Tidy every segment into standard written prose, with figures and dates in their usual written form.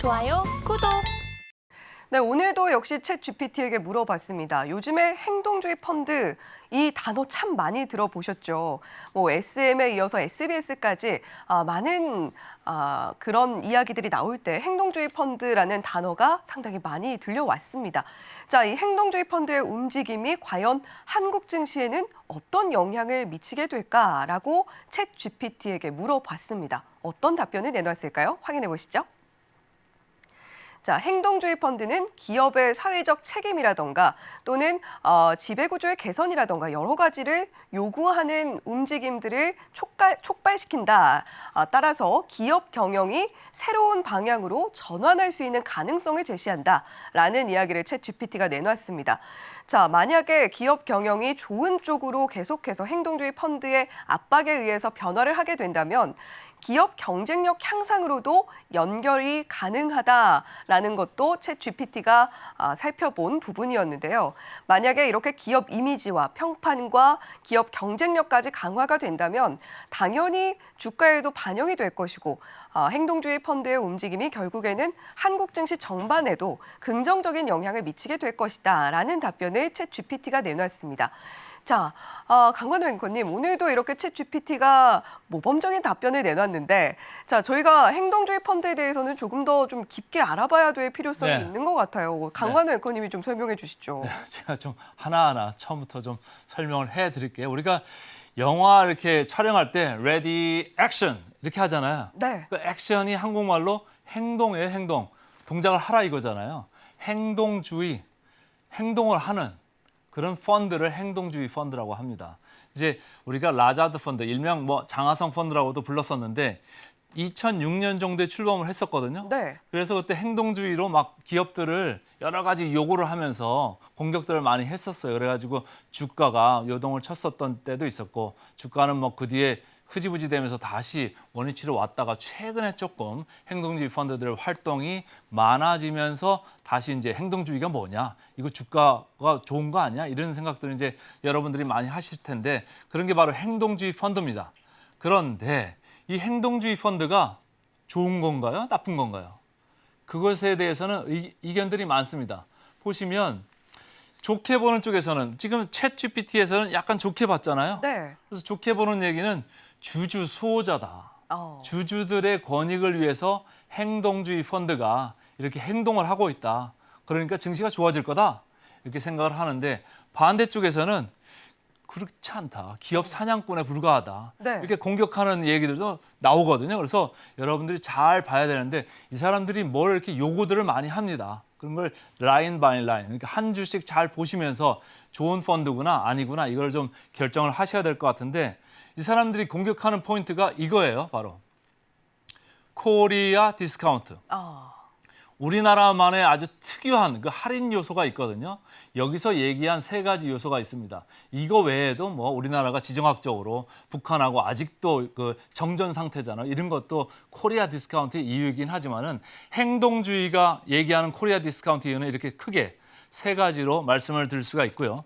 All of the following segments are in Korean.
좋아요, 구독. 네, 오늘도 역시 챗 GPT에게 물어봤습니다. 요즘에 행동주의 펀드 이 단어 참 많이 들어보셨죠? 뭐 SM에 이어서 SBS까지 많은 그런 이야기들이 나올 때 행동주의 펀드라는 단어가 상당히 많이 들려왔습니다. 자, 이 행동주의 펀드의 움직임이 과연 한국 증시에는 어떤 영향을 미치게 될까라고 챗 GPT에게 물어봤습니다. 어떤 답변을 내놨을까요? 확인해 보시죠. 자, 행동주의 펀드는 기업의 사회적 책임이라던가 또는 지배구조의 개선이라던가 여러 가지를 요구하는 움직임들을 촉발시킨다. 따라서 기업 경영이 새로운 방향으로 전환할 수 있는 가능성을 제시한다라는 이야기를 챗 GPT가 내놨습니다. 자, 만약에 기업 경영이 좋은 쪽으로 계속해서 행동주의 펀드의 압박에 의해서 변화를 하게 된다면 기업 경쟁력 향상으로도 연결이 가능하다라는 것도 챗 GPT가 살펴본 부분이었는데요. 만약에 이렇게 기업 이미지와 평판과 기업 경쟁력까지 강화가 된다면 당연히 주가에도 반영이 될 것이고 행동주의 펀드의 움직임이 결국에는 한국 증시 전반에도 긍정적인 영향을 미치게 될 것이다라는 답변을 챗 GPT가 내놨습니다. 자, 강관우 앵커님, 오늘도 이렇게 챗 GPT가 모범적인 답변을 내놨는데, 자, 저희가 행동주의 펀드에 대해서는 조금 더 좀 깊게 알아봐야 될 필요성이 있는 것 같아요. 강관우 앵커님이 좀 설명해 주시죠. 제가 좀 하나하나 처음부터 좀 설명을 해드릴게요. 우리가 영화 이렇게 촬영할 때 레디 액션 이렇게 하잖아요. 네. 그 액션이 한국말로 행동이에요, 행동. 동작을 하라 이거잖아요. 행동주의, 행동을 하는 그런 펀드를 행동주의 펀드라고 합니다. 이제 우리가 라자드 펀드, 일명 뭐 장하성 펀드라고도 불렀었는데 2006년 정도에 출범을 했었거든요. 네. 그래서 그때 행동주의로 막 기업들을 여러 가지 요구를 하면서 공격들을 많이 했었어요. 그래가지고 주가가 요동을 쳤었던 때도 있었고 주가는 뭐 그 뒤에 흐지부지 되면서 다시 원위치로 왔다가 최근에 조금 행동주의 펀드들의 활동이 많아지면서 다시 이제 행동주의가 뭐냐? 이거 주가가 좋은 거 아니야? 이런 생각들을 이제 여러분들이 많이 하실 텐데 그런 게 바로 행동주의 펀드입니다. 그런데 이 행동주의 펀드가 좋은 건가요? 나쁜 건가요? 그것에 대해서는 의견들이 많습니다. 보시면 좋게 보는 쪽에서는 지금 챗 GPT에서는 약간 좋게 봤잖아요. 네. 그래서 좋게 보는 얘기는 주주 수호자다. 주주들의 권익을 위해서 행동주의 펀드가 이렇게 행동을 하고 있다. 그러니까 증시가 좋아질 거다. 이렇게 생각을 하는데 반대쪽에서는 그렇지 않다. 기업 사냥꾼에 불과하다. 네. 이렇게 공격하는 얘기들도 나오거든요. 그래서 여러분들이 잘 봐야 되는데 이 사람들이 뭘 이렇게 요구들을 많이 합니다. 그런 걸 라인 바이 라인, 그러니까 한 주씩 잘 보시면서 좋은 펀드구나 아니구나 이걸 좀 결정을 하셔야 될 것 같은데 이 사람들이 공격하는 포인트가 이거예요. 바로 코리아 디스카운트. 우리나라만의 아주 특유한 그 할인 요소가 있거든요. 여기서 얘기한 세 가지 요소가 있습니다. 이거 외에도 뭐 우리나라가 지정학적으로 북한하고 아직도 그 정전 상태잖아요. 이런 것도 코리아 디스카운트의 이유이긴 하지만은 행동주의가 얘기하는 코리아 디스카운트 이유는 이렇게 크게 세 가지로 말씀을 드릴 수가 있고요.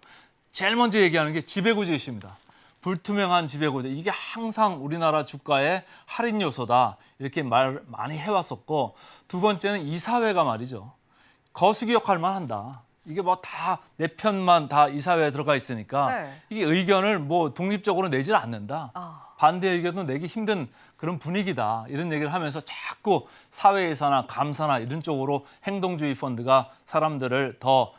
제일 먼저 얘기하는 게 지배구조 이슈입니다. 불투명한 지배구조. 이게 항상 우리나라 주가의 할인 요소다. 이렇게 말 많이 해왔었고 두 번째는 이사회가 말이죠. 거수기 역할만 한다. 이게 뭐 다 내 편만 다 이사회에 들어가 있으니까 네. 이게 의견을 뭐 독립적으로 내질 않는다. 반대 의견도 내기 힘든 그런 분위기다. 이런 얘기를 하면서 자꾸 사회에서나 감사나 이런 쪽으로 행동주의 펀드가 사람들을 더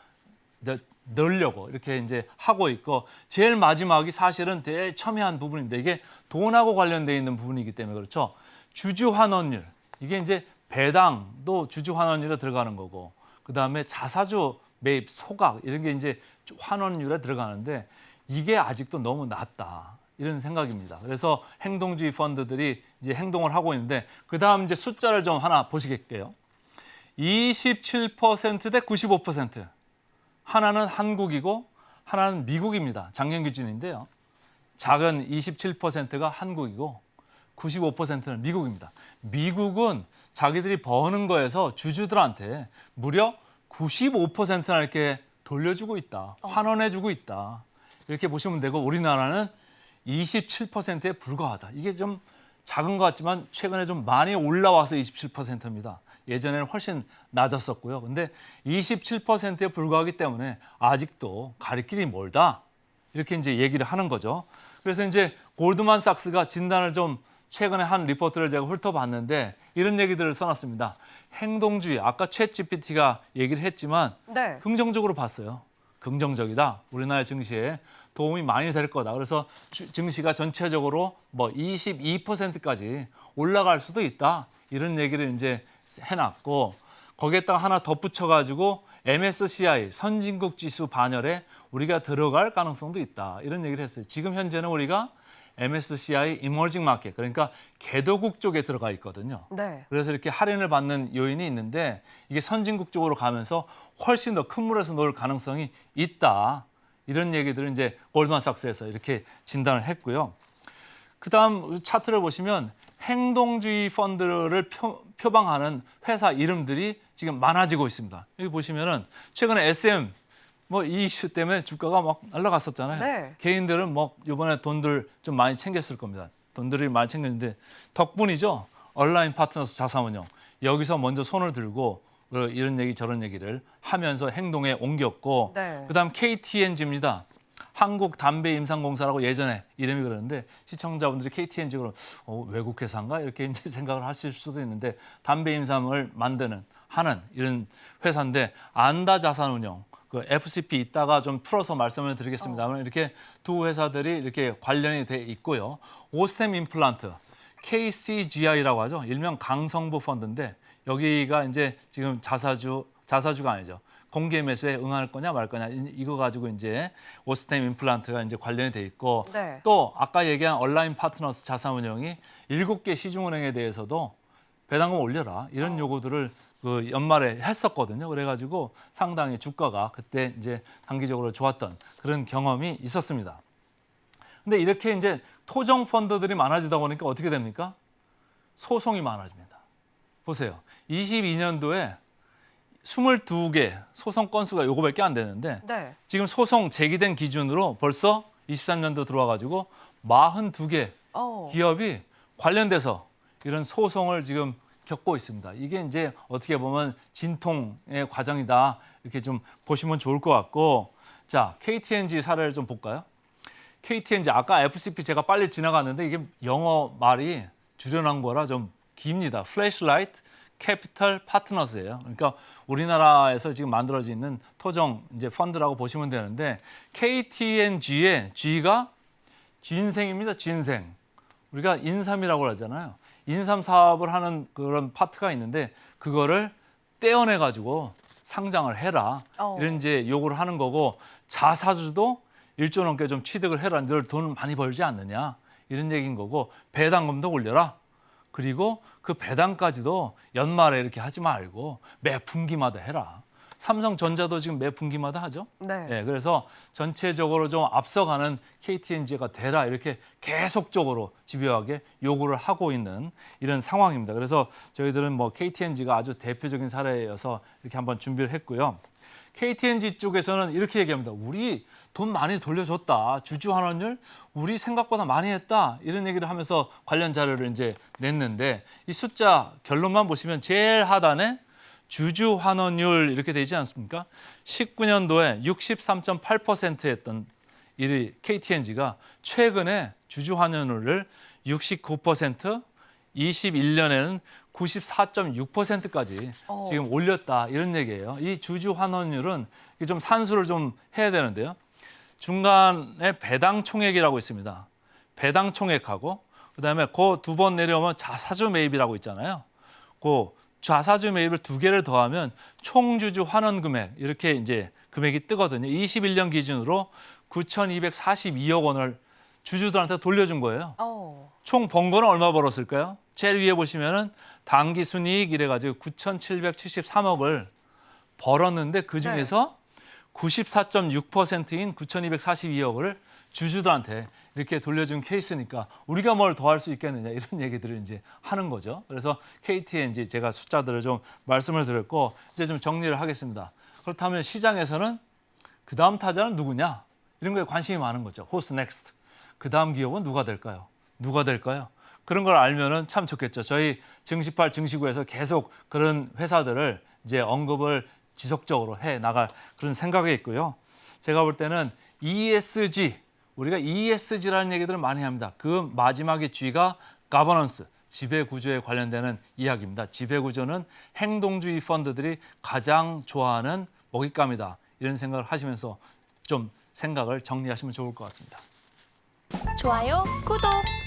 넣으려고 이렇게 이제 하고 있고 제일 마지막이 사실은 되게 첨예한 부분입니다. 이게 돈하고 관련돼 있는 부분이기 때문에 그렇죠. 주주 환원율 이게 이제 배당도 주주 환원율에 들어가는 거고 그다음에 자사주 매입 소각 이런 게 이제 환원율에 들어가는데 이게 아직도 너무 낮다. 이런 생각입니다. 그래서 행동주의 펀드들이 이제 행동을 하고 있는데 그다음 이제 숫자를 좀 하나 보시겠게요. 27% 대 95%. 하나는 한국이고 하나는 미국입니다. 작년 기준인데요. 작은 27%가 한국이고 95%는 미국입니다. 미국은 자기들이 버는 거에서 주주들한테 무려 95%나 이렇게 돌려주고 있다. 환원해주고 있다. 이렇게 보시면 되고 우리나라는 27%에 불과하다. 이게 좀 작은 것 같지만 최근에 좀 많이 올라와서 27%입니다. 예전에는 훨씬 낮았었고요. 근데 27%에 불과하기 때문에 아직도 갈 길이 멀다. 이렇게 이제 얘기를 하는 거죠. 그래서 이제 골드만삭스가 진단을 좀 최근에 한 리포트를 제가 훑어봤는데 이런 얘기들을 써놨습니다. 행동주의, 아까 챗GPT가 얘기를 했지만 네. 긍정적으로 봤어요. 긍정적이다. 우리나라 증시에 도움이 많이 될 거다. 그래서 증시가 전체적으로 뭐 22%까지 올라갈 수도 있다. 이런 얘기를 이제 해놨고 거기에다가 하나 덧붙여가지고 MSCI 선진국 지수 반열에 우리가 들어갈 가능성도 있다. 이런 얘기를 했어요. 지금 현재는 우리가 MSCI 이머징 마켓, 그러니까 개도국 쪽에 들어가 있거든요. 네. 그래서 이렇게 할인을 받는 요인이 있는데 이게 선진국 쪽으로 가면서 훨씬 더 큰 물에서 놀 가능성이 있다. 이런 얘기들을 이제 골드만삭스에서 이렇게 진단을 했고요. 그다음 차트를 보시면 행동주의 펀드를 표방하는 회사 이름들이 지금 많아지고 있습니다. 여기 보시면은 최근에 SM 뭐 이 이슈 때문에 주가가 막 날아갔었잖아요. 네. 개인들은 뭐 이번에 돈들 좀 많이 챙겼을 겁니다. 돈들이 많이 챙겼는데 덕분이죠. 온라인 파트너스 자산운용 여기서 먼저 손을 들고 이런 얘기 저런 얘기를 하면서 행동에 옮겼고 네. 그다음 KTNG입니다. 한국담배임상공사라고 예전에 이름이 그랬는데 시청자분들이 KTNG 그러면 외국 회사인가 이렇게 이제 생각을 하실 수도 있는데 담배임상을 하는 이런 회사인데 안다자산운용 그 FCP 이따가 좀 풀어서 말씀을 드리겠습니다만 이렇게 두 회사들이 이렇게 관련이 돼 있고요. 오스템 임플란트 KCGI라고 하죠. 일명 강성부 펀드인데 여기가 이제 지금 자사주가 아니죠. 공개 매수에 응할 거냐 말 거냐 이거 가지고 이제 오스템 임플란트가 이제 관련이 돼 있고 네. 또 아까 얘기한 온라인 파트너스 자산운용이 7개 시중은행에 대해서도 배당금 올려라 이런 요구들을 그 연말에 했었거든요. 그래가지고 상당히 주가가 그때 이제 단기적으로 좋았던 그런 경험이 있었습니다. 근데 이렇게 이제 토종 펀드들이 많아지다 보니까 어떻게 됩니까? 소송이 많아집니다. 보세요. 22년도에 22개 소송 건수가 요거밖에 안 되는데 네. 지금 소송 제기된 기준으로 벌써 23년도 들어와가지고 42개 기업이 관련돼서 이런 소송을 지금 겪고 있습니다. 이게 이제 어떻게 보면 진통의 과정이다 이렇게 좀 보시면 좋을 것 같고 자 KTNG 사례를 좀 볼까요? KTNG 아까 FCP 제가 빨리 지나갔는데 이게 영어 말이 줄여놓은 거라 좀 깁니다. Flashlight Capital Partners예요. 그러니까 우리나라에서 지금 만들어져 있는 토종 이제 펀드라고 보시면 되는데 KTNG의 G가 진생입니다. 진생. 우리가 인삼이라고 그러잖아요. 인삼 사업을 하는 그런 파트가 있는데 그거를 떼어내 가지고 상장을 해라. 이런 이제 요구를 하는 거고 자사주도 1조 넘게 좀 취득을 해라. 늘 돈 많이 벌지 않느냐. 이런 얘기인 거고 배당금도 올려라. 그리고 그 배당까지도 연말에 이렇게 하지 말고 매 분기마다 해라. 삼성전자도 지금 매 분기마다 하죠. 네. 네, 그래서 전체적으로 좀 앞서가는 KTNG가 되라 이렇게 계속적으로 집요하게 요구를 하고 있는 이런 상황입니다. 그래서 저희들은 뭐 KTNG가 아주 대표적인 사례여서 이렇게 한번 준비를 했고요. KTNG 쪽에서는 이렇게 얘기합니다. 우리 돈 많이 돌려줬다. 주주 환원율 우리 생각보다 많이 했다. 이런 얘기를 하면서 관련 자료를 이제 냈는데 이 숫자 결론만 보시면 제일 하단에 주주 환원율 이렇게 되지 않습니까? 19년도에 63.8%였던 이 KTNG가 최근에 주주 환원율을 69%, 21년에는 94.6%까지 지금 올렸다 이런 얘기예요. 이 주주 환원율은 좀 산수를 좀 해야 되는데요. 중간에 배당 총액이라고 있습니다. 배당 총액하고 그다음에 그 두 번 내려오면 자사주 매입이라고 있잖아요. 그 자사주 매입을 두 개를 더하면 총주주 환원 금액 이렇게 이제 금액이 뜨거든요. 21년 기준으로 9,242억 원을 주주들한테 돌려준 거예요. 총 번 거는 얼마 벌었을까요? 제일 위에 보시면은 당기 순이익 이래가지고 9,773억을 벌었는데 그 중에서 94.6%인 9,242억을 주주들한테 이렇게 돌려준 케이스니까 우리가 뭘 더 할 수 있겠느냐 이런 얘기들을 이제 하는 거죠. 그래서 KTNG 제가 숫자들을 좀 말씀을 드렸고 이제 좀 정리를 하겠습니다. 그렇다면 시장에서는 그 다음 타자는 누구냐 이런 거에 관심이 많은 거죠. Who's next? 그 다음 기업은 누가 될까요? 누가 될까요? 그런 걸 알면은 참 좋겠죠. 저희 증시팔 증시구에서 계속 그런 회사들을 이제 언급을 지속적으로 해 나갈 그런 생각이 있고요. 제가 볼 때는 ESG, 우리가 ESG라는 얘기들을 많이 합니다. 그 마지막에 G가 가버넌스, 지배구조에 관련되는 이야기입니다. 지배구조는 행동주의 펀드들이 가장 좋아하는 먹잇감이다. 이런 생각을 하시면서 좀 생각을 정리하시면 좋을 것 같습니다. 좋아요, 구독!